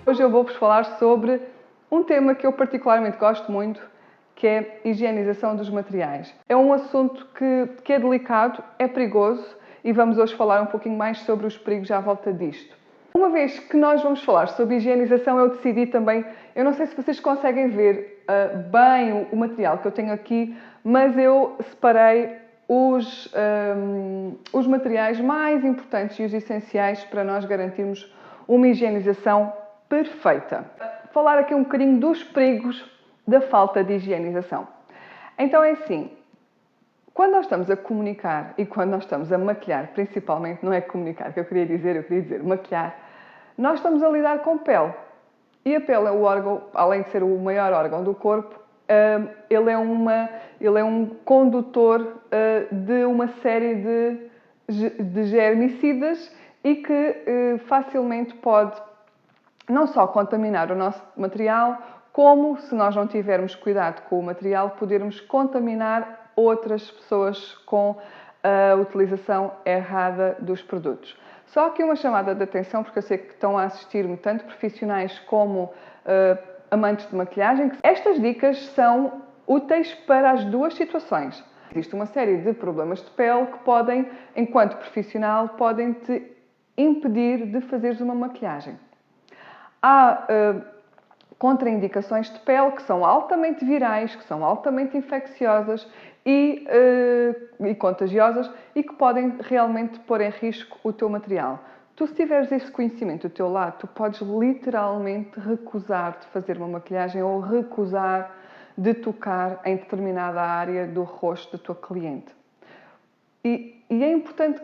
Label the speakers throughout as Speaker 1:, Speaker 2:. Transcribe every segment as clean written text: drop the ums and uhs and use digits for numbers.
Speaker 1: Hoje eu vou-vos falar sobre um tema que eu particularmente gosto muito, que é a higienização dos materiais. É um assunto que é delicado, é perigoso e vamos hoje falar um pouquinho mais sobre os perigos à volta disto. Uma vez que nós vamos falar sobre higienização, eu decidi também, eu não sei se vocês conseguem ver bem o material que eu tenho aqui, mas eu separei os materiais mais importantes e os essenciais para nós garantirmos uma higienização perfeita. Falar aqui um bocadinho dos perigos da falta de higienização. Então é assim, quando nós estamos a comunicar e quando nós estamos a maquilhar, principalmente, não é comunicar que eu queria dizer maquilhar, nós estamos a lidar com pele. E a pele é o órgão, além de ser o maior órgão do corpo, ele é um condutor de uma série de germicidas e que facilmente pode não só contaminar o nosso material, como, se nós não tivermos cuidado com o material, podermos contaminar outras pessoas com a utilização errada dos produtos. Só aqui uma chamada de atenção, porque eu sei que estão a assistir-me tanto profissionais como amantes de maquilhagem. Estas dicas são úteis para as duas situações. Existe uma série de problemas de pele que podem, enquanto profissional, podem te impedir de fazeres uma maquilhagem. Há contraindicações de pele que são altamente virais, que são altamente infecciosas e contagiosas e que podem realmente pôr em risco o teu material. Tu, se tiveres esse conhecimento do teu lado, tu podes literalmente recusar de fazer uma maquilhagem ou recusar de tocar em determinada área do rosto da tua cliente. E é importante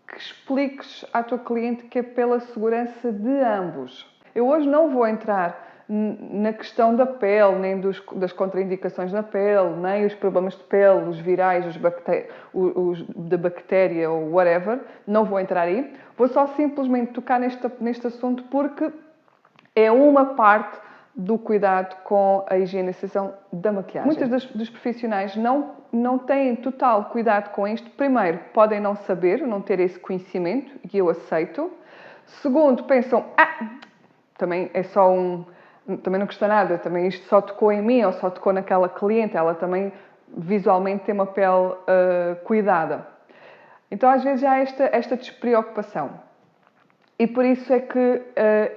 Speaker 1: que expliques à tua cliente que é pela segurança de ambos. Eu hoje não vou entrar na questão da pele, nem das contraindicações na pele, nem os problemas de pele, os virais, os da bactéria ou whatever. Não vou entrar aí. Vou só simplesmente tocar neste assunto porque é uma parte do cuidado com a higienização da maquilhagem. Muitos dos profissionais não têm total cuidado com isto. Primeiro, podem não saber, não ter esse conhecimento, e eu aceito. Segundo, pensam, também é só também não custa nada, também isto só tocou em mim ou só tocou naquela cliente, ela também visualmente tem uma pele cuidada. Então às vezes há esta despreocupação. E por isso é que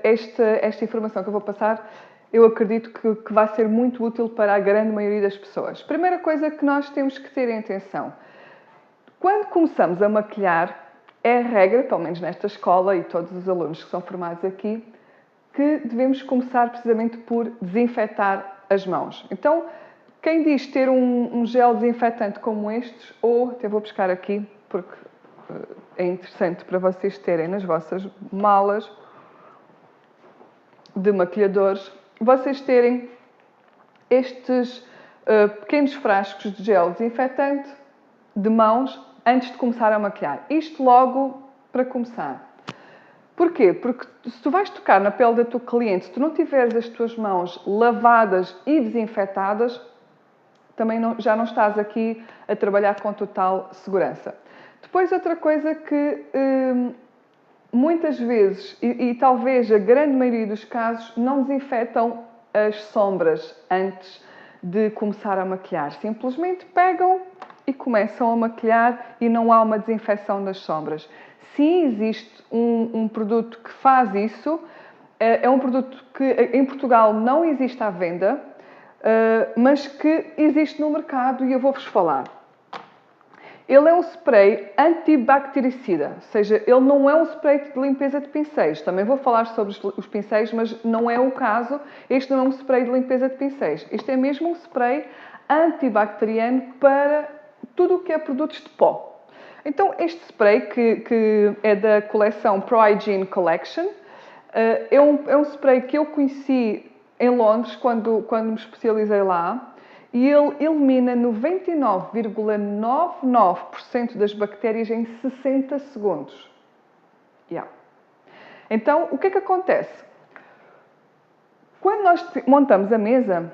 Speaker 1: esta informação que eu vou passar, eu acredito que vai ser muito útil para a grande maioria das pessoas. Primeira coisa que nós temos que ter em atenção. Quando começamos a maquilhar, é a regra, pelo menos nesta escola e todos os alunos que são formados aqui, que devemos começar precisamente por desinfetar as mãos. Então, quem diz ter um gel desinfetante como estes, ou até vou buscar aqui, porque é interessante para vocês terem nas vossas malas de maquilhadores, vocês terem estes pequenos frascos de gel desinfetante de mãos antes de começar a maquilhar. Isto logo para começar. Porquê? Porque se tu vais tocar na pele da tua cliente, se tu não tiveres as tuas mãos lavadas e desinfetadas, também já não estás aqui a trabalhar com total segurança. Depois, outra coisa que muitas vezes, e talvez a grande maioria dos casos, não desinfetam as sombras antes de começar a maquilhar. Simplesmente pegam e começam a maquilhar e não há uma desinfecção das sombras. Sim, existe um produto que faz isso. É um produto que em Portugal não existe à venda, mas que existe no mercado e eu vou-vos falar. Ele é um spray antibactericida, ou seja, ele não é um spray de limpeza de pincéis. Também vou falar sobre os pincéis, mas não é o caso. Este não é um spray de limpeza de pincéis. Este é mesmo um spray antibacteriano para tudo o que é produtos de pó. Então, este spray, que é da coleção Pro Hygiene Collection, é um spray que eu conheci em Londres quando me especializei lá. E ele elimina 99,99% das bactérias em 60 segundos. Então, o que é que acontece? Quando nós montamos a mesa,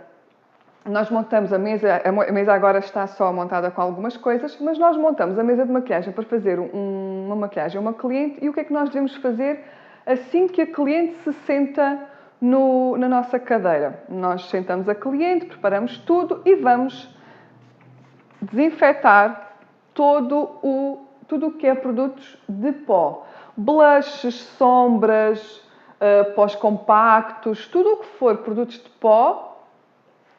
Speaker 1: a mesa agora está só montada com algumas coisas, mas nós montamos a mesa de maquilhagem para fazer uma maquilhagem a uma cliente e o que é que nós devemos fazer assim que a cliente se senta na nossa cadeira. Nós sentamos a cliente, preparamos tudo e vamos desinfetar tudo o que é produtos de pó. Blushes, sombras, pós compactos, tudo o que for produtos de pó,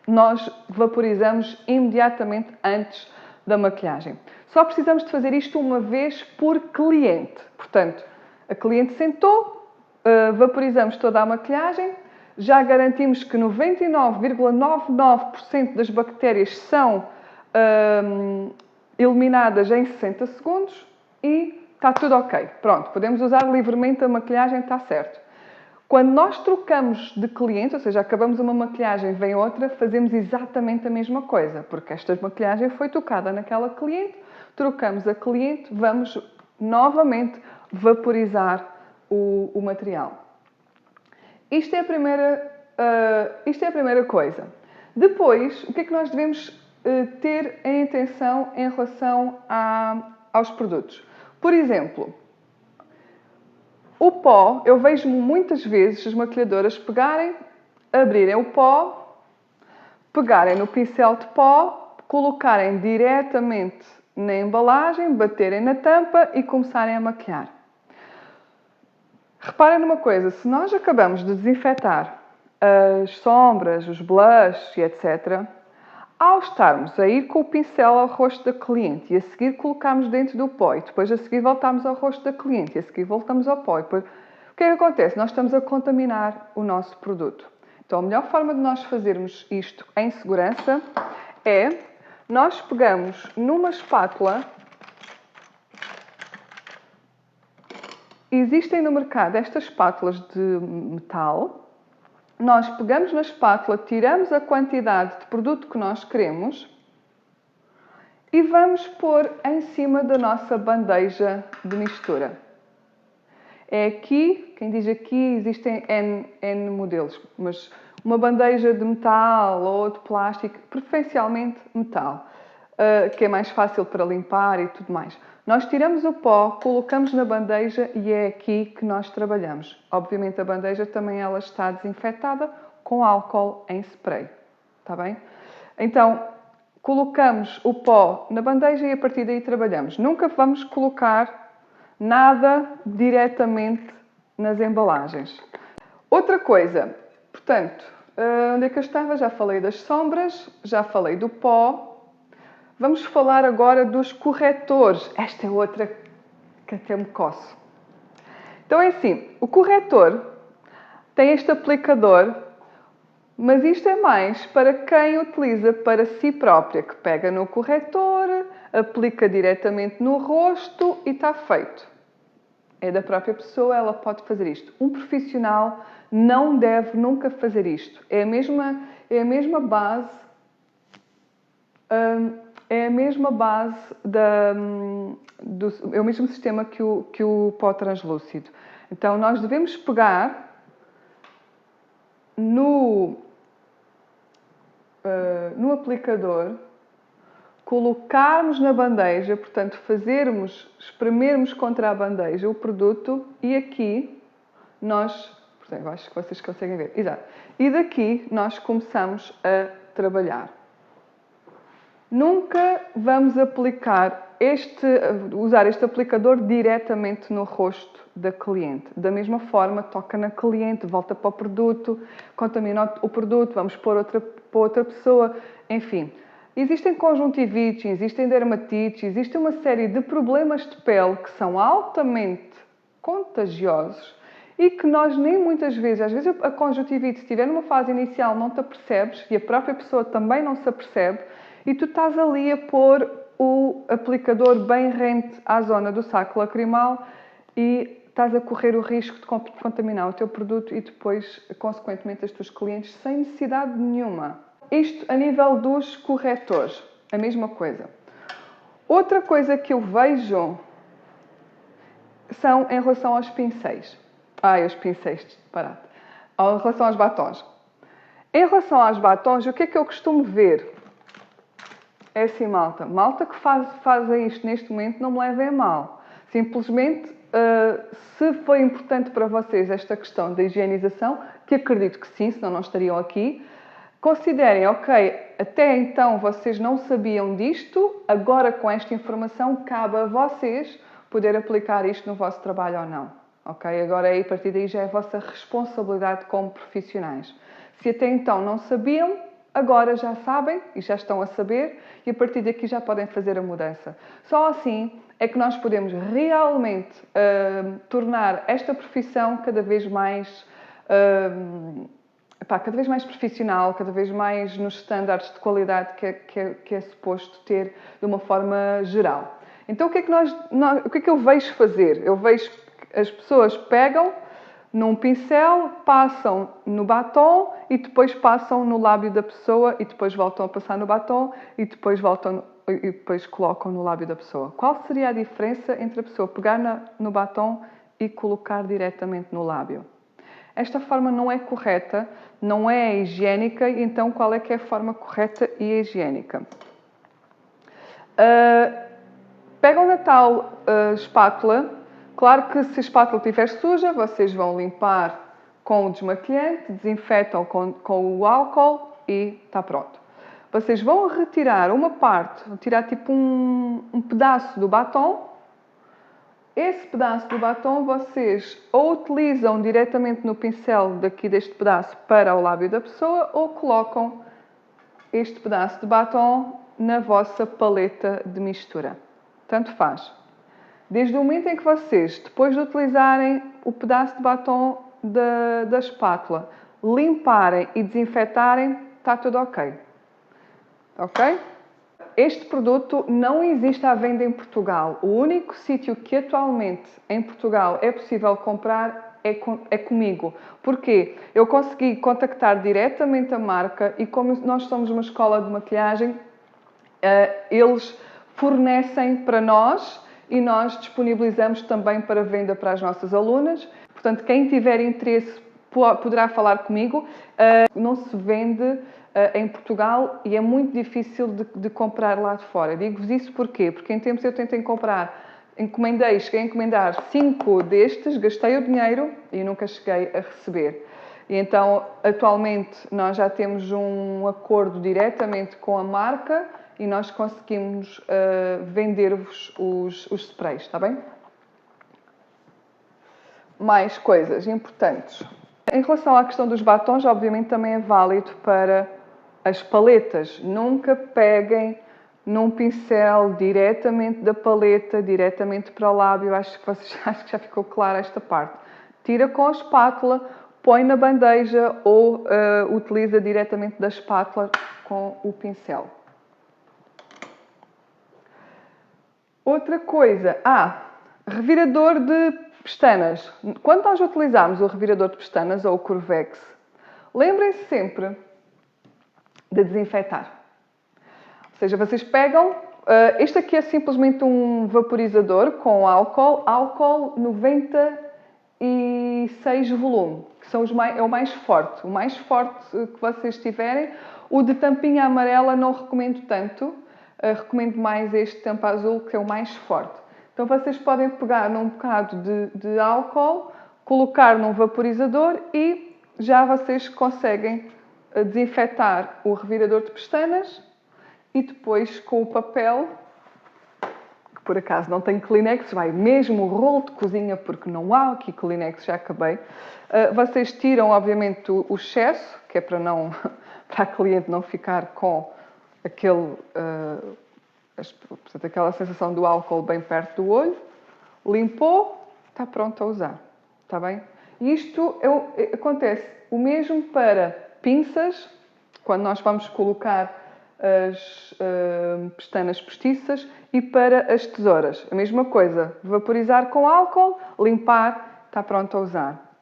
Speaker 1: nós vaporizamos imediatamente antes da maquilhagem. Só precisamos de fazer isto uma vez por cliente. Portanto, a cliente sentou, vaporizamos toda a maquilhagem, já garantimos que 99,99% das bactérias são eliminadas em 60 segundos e está tudo ok. Pronto, podemos usar livremente a maquilhagem, está certo. Quando nós trocamos de cliente, ou seja, acabamos uma maquilhagem, vem outra, fazemos exatamente a mesma coisa, porque esta maquilhagem foi tocada naquela cliente, trocamos a cliente, vamos novamente vaporizar o material. Isto é a primeira coisa. Depois, o que é que nós devemos ter em atenção em relação aos produtos? Por exemplo, o pó, eu vejo muitas vezes as maquilhadoras pegarem, abrirem o pó, pegarem no pincel de pó, colocarem diretamente na embalagem, baterem na tampa e começarem a maquilhar. Reparem numa coisa, se nós acabamos de desinfetar as sombras, os blushes e etc., ao estarmos a ir com o pincel ao rosto da cliente e a seguir colocamos dentro do pó e depois a seguir voltamos ao rosto da cliente e a seguir voltamos ao pó, depois, o que é que acontece? Nós estamos a contaminar o nosso produto. Então a melhor forma de nós fazermos isto em segurança é nós pegamos numa espátula. Existem no mercado estas espátulas de metal. Nós pegamos na espátula, tiramos a quantidade de produto que nós queremos e vamos pôr em cima da nossa bandeja de mistura. É aqui, quem diz aqui, existem N modelos, mas uma bandeja de metal ou de plástico, preferencialmente metal, que é mais fácil para limpar e tudo mais. Nós tiramos o pó, colocamos na bandeja e é aqui que nós trabalhamos. Obviamente a bandeja também ela está desinfetada com álcool em spray, está bem? Então, colocamos o pó na bandeja e a partir daí trabalhamos. Nunca vamos colocar nada diretamente nas embalagens. Outra coisa, portanto, onde é que eu estava? Já falei das sombras, já falei do pó. Vamos falar agora dos corretores. Esta é outra que até me coço. Então é assim, o corretor tem este aplicador, mas isto é mais para quem utiliza para si própria, que pega no corretor, aplica diretamente no rosto e está feito. É da própria pessoa, ela pode fazer isto. Um profissional não deve nunca fazer isto. É a mesma base... É a mesma base, é o mesmo sistema que o pó translúcido. Então, nós devemos pegar no aplicador, colocarmos na bandeja, portanto, espremermos contra a bandeja o produto e aqui nós, portanto, acho que vocês conseguem ver, exato, e daqui nós começamos a trabalhar. Nunca vamos usar este aplicador diretamente no rosto da cliente. Da mesma forma, toca na cliente, volta para o produto, contamina o produto, vamos pôr para outra pessoa, enfim. Existem conjuntivites, existem dermatites, existe uma série de problemas de pele que são altamente contagiosos e que nós nem muitas vezes, às vezes a conjuntivite, se estiver numa fase inicial, não te apercebes e a própria pessoa também não se apercebe, e tu estás ali a pôr o aplicador bem rente à zona do saco lacrimal e estás a correr o risco de contaminar o teu produto e depois, consequentemente, as tuas clientes sem necessidade nenhuma. Isto a nível dos corretores, a mesma coisa. Outra coisa que eu vejo são em relação aos pincéis. Os pincéis, disparate. Em relação aos batons. Em relação aos batons, o que é que eu costumo ver? É assim, malta. Malta que fazem isto neste momento, não me levem a mal. Simplesmente, se foi importante para vocês esta questão da higienização, que acredito que sim, senão não estariam aqui. Considerem, ok, até então vocês não sabiam disto, agora com esta informação cabe a vocês poder aplicar isto no vosso trabalho ou não. Ok? Agora a partir daí já é a vossa responsabilidade como profissionais. Se até então não sabiam, agora já sabem e já estão a saber e a partir daqui já podem fazer a mudança. Só assim é que nós podemos realmente tornar esta profissão cada vez mais profissional, cada vez mais nos estándares de qualidade que é suposto ter de uma forma geral. Então o que é que eu vejo fazer? Eu vejo que as pessoas pegam num pincel, passam no batom e depois passam no lábio da pessoa e depois voltam a passar no batom e depois colocam no lábio da pessoa. Qual seria a diferença entre a pessoa pegar no batom e colocar diretamente no lábio? Esta forma não é correta, não é higiênica, então qual é que é a forma correta e higiênica? Pegam na tal espátula. Claro que se a espátula estiver suja, vocês vão limpar com o desmaquilhante, desinfetam com o álcool e está pronto. Vocês vão retirar uma parte, vão tirar tipo um pedaço do batom. Esse pedaço do batom vocês ou utilizam diretamente no pincel daqui deste pedaço para o lábio da pessoa ou colocam este pedaço de batom na vossa paleta de mistura. Tanto faz. Desde o momento em que vocês, depois de utilizarem o pedaço de batom da espátula, limparem e desinfetarem, está tudo ok. Ok? Este produto não existe à venda em Portugal. O único sítio que atualmente em Portugal é possível comprar é comigo. Porquê? Eu consegui contactar diretamente a marca e como nós somos uma escola de maquilhagem, eles fornecem para nós e nós disponibilizamos também para venda para as nossas alunas. Portanto, quem tiver interesse poderá falar comigo. Não se vende em Portugal e é muito difícil de comprar lá de fora. Digo-vos isso porquê? Porque em tempos eu tentei cheguei a encomendar 5 destes, gastei o dinheiro e nunca cheguei a receber. E então, atualmente, nós já temos um acordo diretamente com a marca e nós conseguimos vender-vos os sprays, está bem? Mais coisas importantes. Em relação à questão dos batons, obviamente também é válido para as paletas. Nunca peguem num pincel diretamente da paleta, diretamente para o lábio. Acho que já ficou clara esta parte. Tira com a espátula, põe na bandeja ou utiliza diretamente da espátula com o pincel. Outra coisa, revirador de pestanas. Quando nós utilizarmos o revirador de pestanas ou o Curvex, lembrem-se sempre de desinfetar. Ou seja, vocês pegam, este aqui é simplesmente um vaporizador com álcool 96 volume, que é o mais forte. O mais forte que vocês tiverem. O de tampinha amarela não recomendo tanto. Recomendo mais este tampa azul, que é o mais forte. Então vocês podem pegar num bocado de álcool, colocar num vaporizador e já vocês conseguem desinfetar o revirador de pestanas e depois com o papel, que por acaso não tem Kleenex, vai mesmo o rolo de cozinha porque não há aqui Kleenex, já acabei. Vocês tiram obviamente o excesso, que é para a cliente não ficar com aquela sensação do álcool bem perto do olho, limpou, está pronto a usar, está bem? E isto acontece o mesmo para pinças, quando nós vamos colocar as pestanas postiças, e para as tesouras. A mesma coisa, vaporizar com álcool, limpar, está pronto a usar.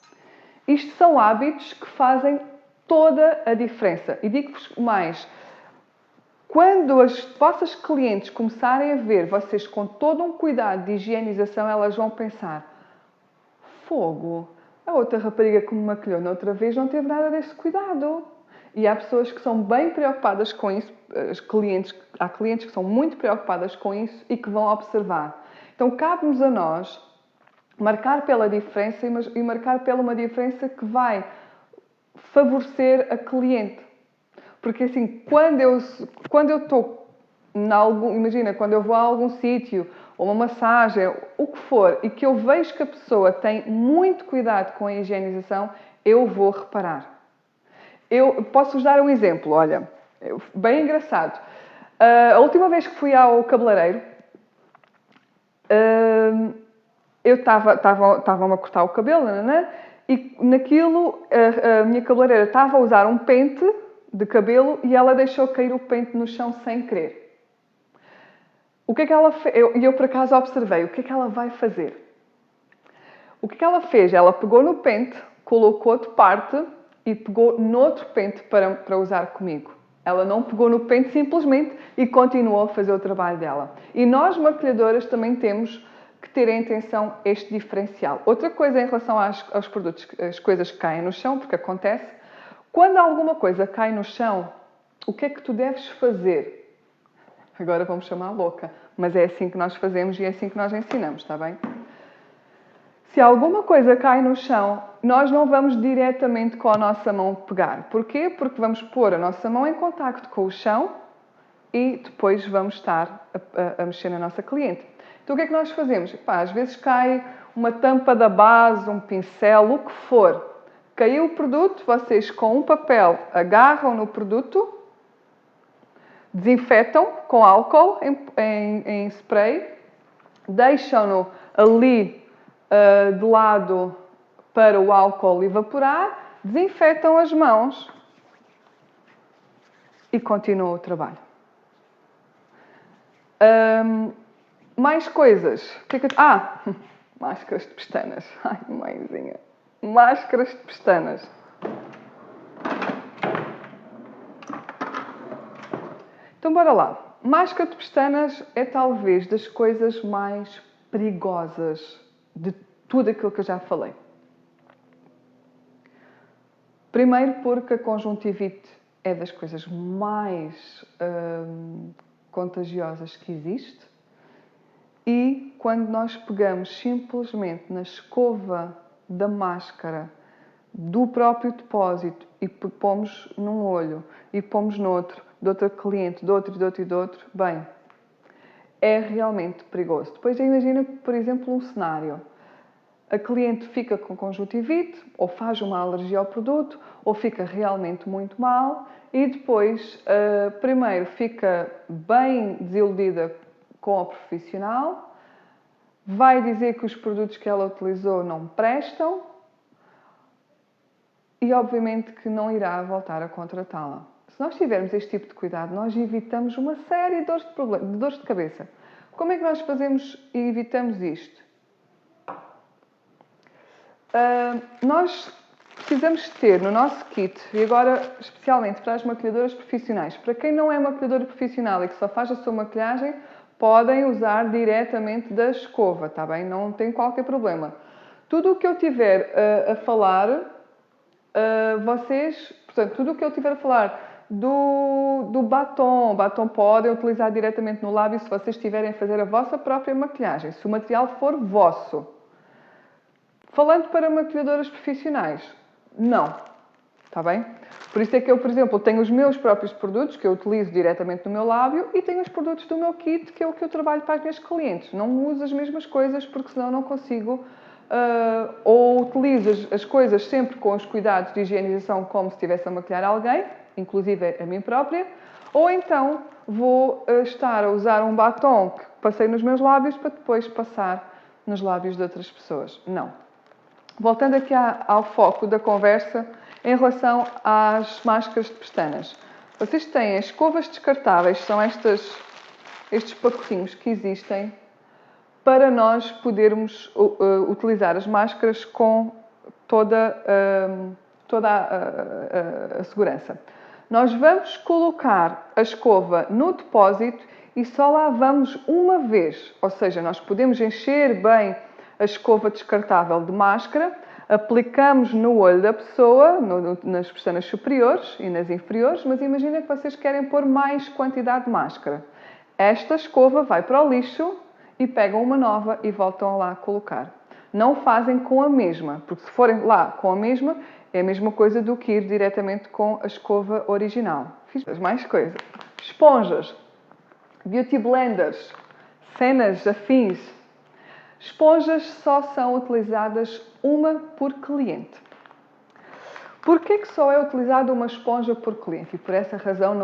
Speaker 1: Isto são hábitos que fazem toda a diferença. E digo-vos mais, quando as vossas clientes começarem a ver vocês com todo um cuidado de higienização, elas vão pensar: fogo, a outra rapariga que me maquilhou na outra vez não teve nada desse cuidado. E há pessoas que são bem preocupadas com isso, há clientes que são muito preocupadas com isso e que vão observar. Então cabe-nos a nós marcar pela diferença e marcar pela uma diferença que vai favorecer a cliente. Porque assim, quando eu estou imagina, quando eu vou a algum sítio, ou uma massagem, o que for, e que eu vejo que a pessoa tem muito cuidado com a higienização, eu vou reparar. Eu posso-vos dar um exemplo, olha, bem engraçado. A última vez que fui ao cabeleireiro, eu estava-me a cortar o cabelo, e naquilo a minha cabeleireira estava a usar um pente de cabelo e ela deixou cair o pente no chão sem querer. O que é que ela fez? Eu por acaso observei, o que é que ela vai fazer? O que é que ela fez? Ela pegou no pente, colocou de parte e pegou noutro pente para usar comigo. Ela não pegou no pente simplesmente e continuou a fazer o trabalho dela. E nós, maquilhadoras, também temos que ter em atenção este diferencial. Outra coisa em relação aos produtos, as coisas que caem no chão, porque acontece, quando alguma coisa cai no chão, o que é que tu deves fazer? Agora vamos chamar louca, mas é assim que nós fazemos e é assim que nós ensinamos, está bem? Se alguma coisa cai no chão, nós não vamos diretamente com a nossa mão pegar. Porquê? Porque vamos pôr a nossa mão em contacto com o chão e depois vamos estar a mexer na nossa cliente. Então o que é que nós fazemos? Às vezes cai uma tampa da base, um pincel, o que for. Caiu o produto, vocês com um papel agarram no produto, desinfetam com álcool em spray, deixam-no ali de lado para o álcool evaporar, desinfetam as mãos e continuam o trabalho. Mais coisas. Máscaras de pestanas. Ai, mãezinha. Máscaras de pestanas. Então, bora lá. Máscara de pestanas é talvez das coisas mais perigosas de tudo aquilo que eu já falei. Primeiro porque a conjuntivite é das coisas mais contagiosas que existe. E quando nós pegamos simplesmente na escova da máscara do próprio depósito e pomos num olho e pomos noutro, de outro cliente, de outro, bem, é realmente perigoso. Depois imagina, por exemplo, um cenário. A cliente fica com conjuntivite, ou faz uma alergia ao produto, ou fica realmente muito mal, e depois, primeiro, fica bem desiludida com a profissional, vai dizer que os produtos que ela utilizou não prestam, e obviamente que não irá voltar a contratá-la. Se nós tivermos este tipo de cuidado, nós evitamos uma série de dores de cabeça. Como é que nós fazemos e evitamos isto? Nós precisamos ter no nosso kit, e agora especialmente para as maquilhadoras profissionais, para quem não é maquilhadora profissional e que só faz a sua maquilhagem, podem usar diretamente da escova, está bem? Não tem qualquer problema. Tudo o que eu tiver a falar, portanto, tudo o que eu tiver a falar do batom podem utilizar diretamente no lábio se vocês estiverem a fazer a vossa própria maquilhagem, se o material for vosso. Falando para maquilhadoras profissionais, não. Está bem? Por isso é que eu, por exemplo, tenho os meus próprios produtos que eu utilizo diretamente no meu lábio e tenho os produtos do meu kit, que é o que eu trabalho para as minhas clientes. Não uso as mesmas coisas porque senão não consigo... ou utilizo as coisas sempre com os cuidados de higienização como se estivesse a maquilhar alguém, inclusive a mim própria, ou então vou estar a usar um batom que passei nos meus lábios para depois passar nos lábios de outras pessoas. Não. Voltando aqui ao foco da conversa, em relação às máscaras de pestanas. Vocês têm as escovas descartáveis, são estes pacotinhos que existem para nós podermos utilizar as máscaras com toda a segurança. Nós vamos colocar a escova no depósito e só lá vamos uma vez. Ou seja, nós podemos encher bem a escova descartável de máscara, aplicamos no olho da pessoa, nas pestanas superiores e nas inferiores, mas imagina que vocês querem pôr mais quantidade de máscara. Esta escova vai para o lixo e pegam uma nova e voltam lá a colocar. Não fazem com a mesma, porque se forem lá com a mesma, É a mesma coisa do que ir diretamente com a escova original. Fiz mais coisas. Esponjas, beauty blenders, cenas afins. Esponjas só são utilizadas uma por cliente. Porquê que só é utilizada uma esponja por cliente? E por essa razão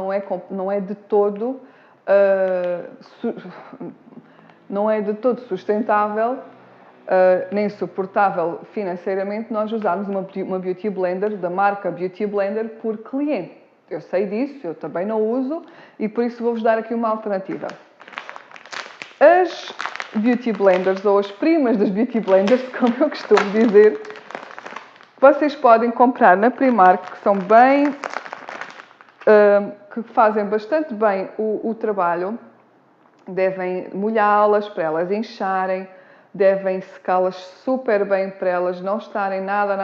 Speaker 1: não é de todo sustentável nem suportável financeiramente nós usarmos uma Beauty Blender da marca Beauty Blender por cliente. Eu sei disso, eu também não uso e por isso vou-vos dar aqui uma alternativa. As Beauty Blenders, ou as primas das Beauty Blenders, como eu costumo dizer, vocês podem comprar na Primark, que são bem... que fazem bastante bem o trabalho. Devem molhá-las para elas incharem, devem secá-las super bem para elas não estarem nada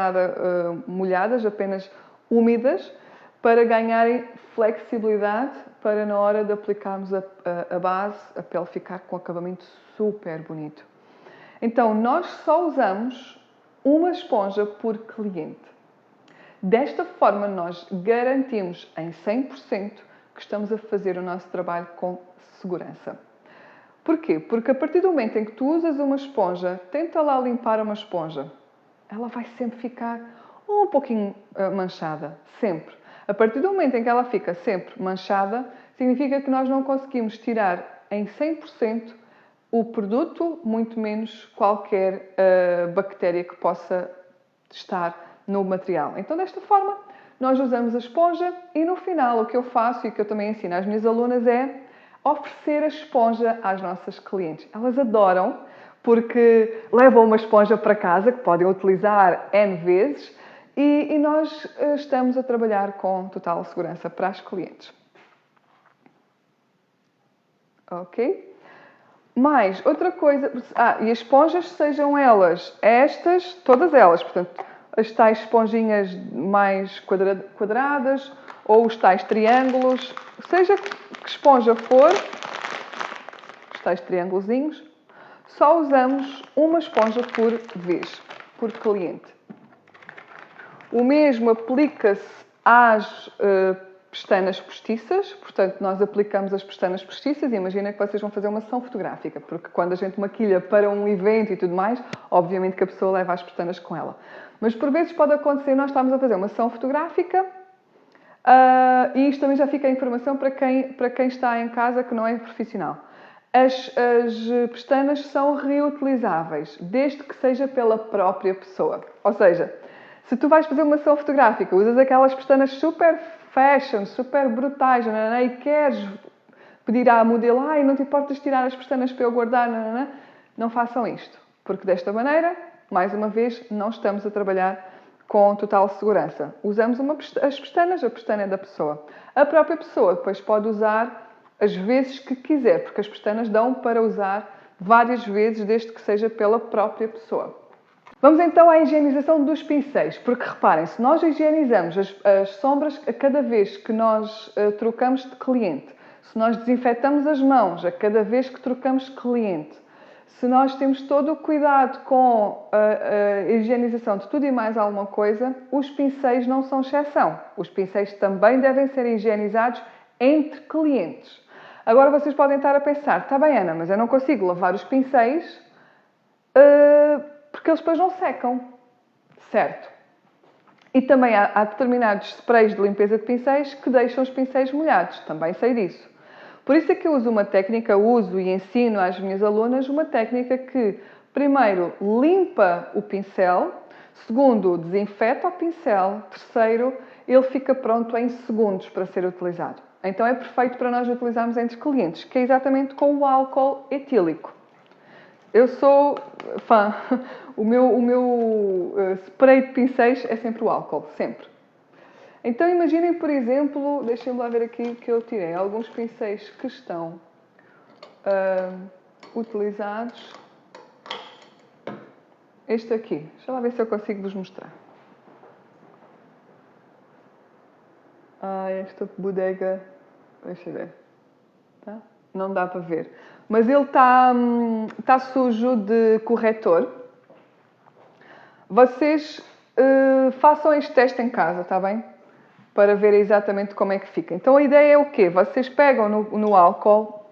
Speaker 1: molhadas, apenas úmidas, para ganharem flexibilidade para na hora de aplicarmos a base, a pele ficar com um acabamento super bonito. Então, nós só usamos uma esponja por cliente. Desta forma, nós garantimos em 100% que estamos a fazer o nosso trabalho com segurança. Porquê? Porque a partir do momento em que tu usas uma esponja, tenta lá limpar uma esponja, ela vai sempre ficar um pouquinho manchada, sempre. A partir do momento em que ela fica sempre manchada, significa que nós não conseguimos tirar em 100% o produto, muito menos qualquer bactéria que possa estar no material. Então, desta forma, nós usamos a esponja e no final o que eu faço e que eu também ensino às minhas alunas é oferecer a esponja às nossas clientes. Elas adoram porque levam uma esponja para casa que podem utilizar N vezes e nós estamos a trabalhar com total segurança para as clientes. Ok? Mais, outra coisa... e as esponjas, sejam elas estas, todas elas, portanto, as tais esponjinhas mais quadradas ou os tais triângulos, seja que esponja for, os tais triângulozinhos, só usamos uma esponja por vez, por cliente. O mesmo aplica-se às pestanas postiças, portanto, nós aplicamos as pestanas postiças e imagina que vocês vão fazer uma sessão fotográfica, porque quando a gente maquilha para um evento e tudo mais, obviamente que a pessoa leva as pestanas com ela. Mas por vezes pode acontecer, nós estamos a fazer uma sessão fotográfica e isto também já fica a informação para quem está em casa que não é profissional. As pestanas são reutilizáveis, desde que seja pela própria pessoa. Ou seja, se tu vais fazer uma sessão fotográfica, usas aquelas pestanas super fashion, super brutais, e queres pedir à modelo, não te importas tirar as pestanas para eu guardar, não façam isto. Porque desta maneira, mais uma vez, não estamos a trabalhar com total segurança. Usamos as pestanas, a pestana é da pessoa. A própria pessoa depois pode usar as vezes que quiser, porque as pestanas dão para usar várias vezes, desde que seja pela própria pessoa. Vamos então à higienização dos pincéis, porque reparem, se nós higienizamos as sombras a cada vez que nós trocamos de cliente, se nós desinfetamos as mãos a cada vez que trocamos de cliente, se nós temos todo o cuidado com a higienização de tudo e mais alguma coisa, os pincéis não são exceção. Os pincéis também devem ser higienizados entre clientes. Agora vocês podem estar a pensar, está bem, Ana, mas eu não consigo lavar os pincéis porque eles depois não secam, certo? E também há determinados sprays de limpeza de pincéis que deixam os pincéis molhados, também sei disso. Por isso é que eu uso uma técnica, uso e ensino às minhas alunas uma técnica que, primeiro, limpa o pincel, segundo, desinfeta o pincel, terceiro, ele fica pronto em segundos para ser utilizado. Então é perfeito para nós utilizarmos entre clientes, que é exatamente com o álcool etílico. Eu sou fã. O meu spray de pincéis é sempre o álcool, sempre. Então imaginem, por exemplo, deixem-me lá ver aqui que eu tirei alguns pincéis que estão utilizados. Este aqui, deixa lá ver se eu consigo vos mostrar. Esta bodega, deixa eu ver, tá? Não dá para ver. Mas ele está sujo de corretor. Vocês façam este teste em casa, está bem? Para ver exatamente como é que fica. Então a ideia é o quê? Vocês pegam no álcool,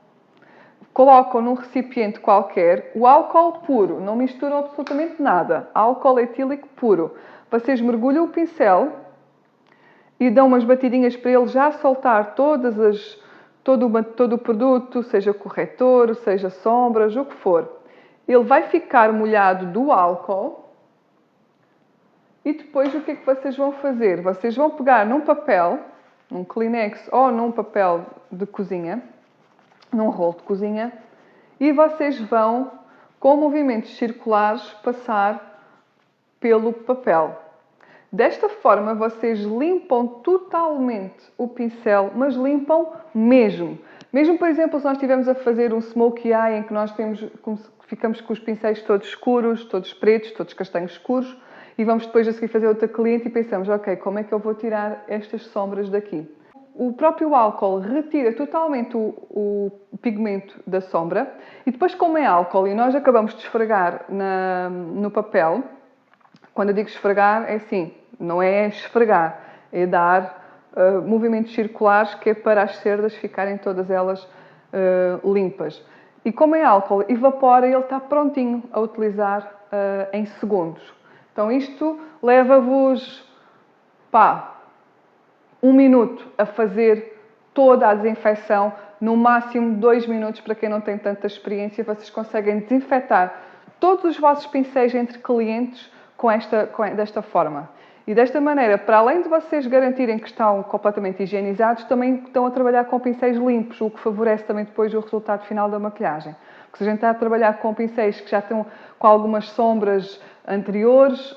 Speaker 1: colocam num recipiente qualquer o álcool puro, não misturam absolutamente nada. Álcool etílico puro. Vocês mergulham o pincel e dão umas batidinhas para ele já soltar todo o produto, seja corretor, seja sombras, o que for. Ele vai ficar molhado do álcool e depois o que é que vocês vão fazer? Vocês vão pegar num papel, num Kleenex ou num papel de cozinha, num rolo de cozinha, e vocês vão, com movimentos circulares, passar pelo papel. Desta forma, vocês limpam totalmente o pincel, mas limpam mesmo. Mesmo, por exemplo, se nós estivermos a fazer um smokey eye, em que nós ficamos com os pincéis todos escuros, todos pretos, todos castanhos escuros, e vamos depois a seguir fazer outra cliente e pensamos, ok, como é que eu vou tirar estas sombras daqui? O próprio álcool retira totalmente o pigmento da sombra e depois, como é álcool e nós acabamos de esfregar no papel, quando eu digo esfregar, é assim, não é esfregar, é dar movimentos circulares que é para as cerdas ficarem todas elas limpas. E como é álcool, evapora e ele está prontinho a utilizar em segundos. Então isto leva-vos, 1 minuto a fazer toda a desinfecção, no máximo 2 minutos para quem não tem tanta experiência, vocês conseguem desinfetar todos os vossos pincéis entre clientes desta forma. E desta maneira, para além de vocês garantirem que estão completamente higienizados, também estão a trabalhar com pincéis limpos, o que favorece também depois o resultado final da maquilhagem. Porque se a gente está a trabalhar com pincéis que já estão com algumas sombras anteriores,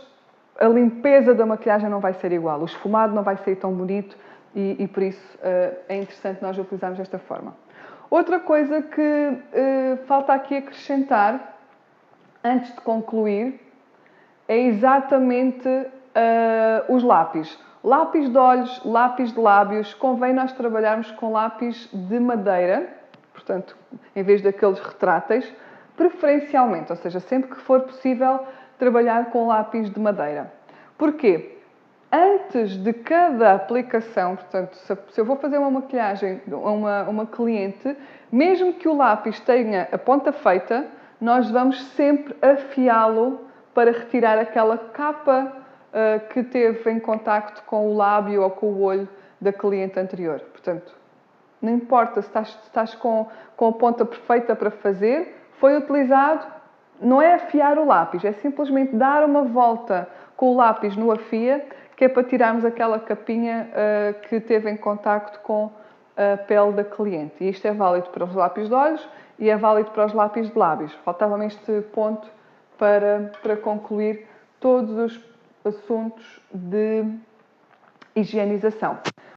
Speaker 1: a limpeza da maquilhagem não vai ser igual, o esfumado não vai ser tão bonito e por isso é interessante nós utilizarmos desta forma. Outra coisa que falta aqui acrescentar, antes de concluir, é exatamente os lápis. Lápis de olhos, lápis de lábios, convém nós trabalharmos com lápis de madeira, portanto, em vez daqueles retráteis, preferencialmente, ou seja, sempre que for possível, trabalhar com lápis de madeira. Porquê? Antes de cada aplicação, portanto, se eu vou fazer uma maquilhagem a uma cliente, mesmo que o lápis tenha a ponta feita, nós vamos sempre afiá-lo para retirar aquela capa que teve em contacto com o lábio ou com o olho da cliente anterior. Portanto, não importa se estás com a ponta perfeita para fazer, foi utilizado, não é afiar o lápis, é simplesmente dar uma volta com o lápis no afia, que é para tirarmos aquela capinha que teve em contacto com a pele da cliente. E isto é válido para os lápis de olhos e é válido para os lápis de lábios. Faltava-me este ponto para concluir todos os assuntos de higienização.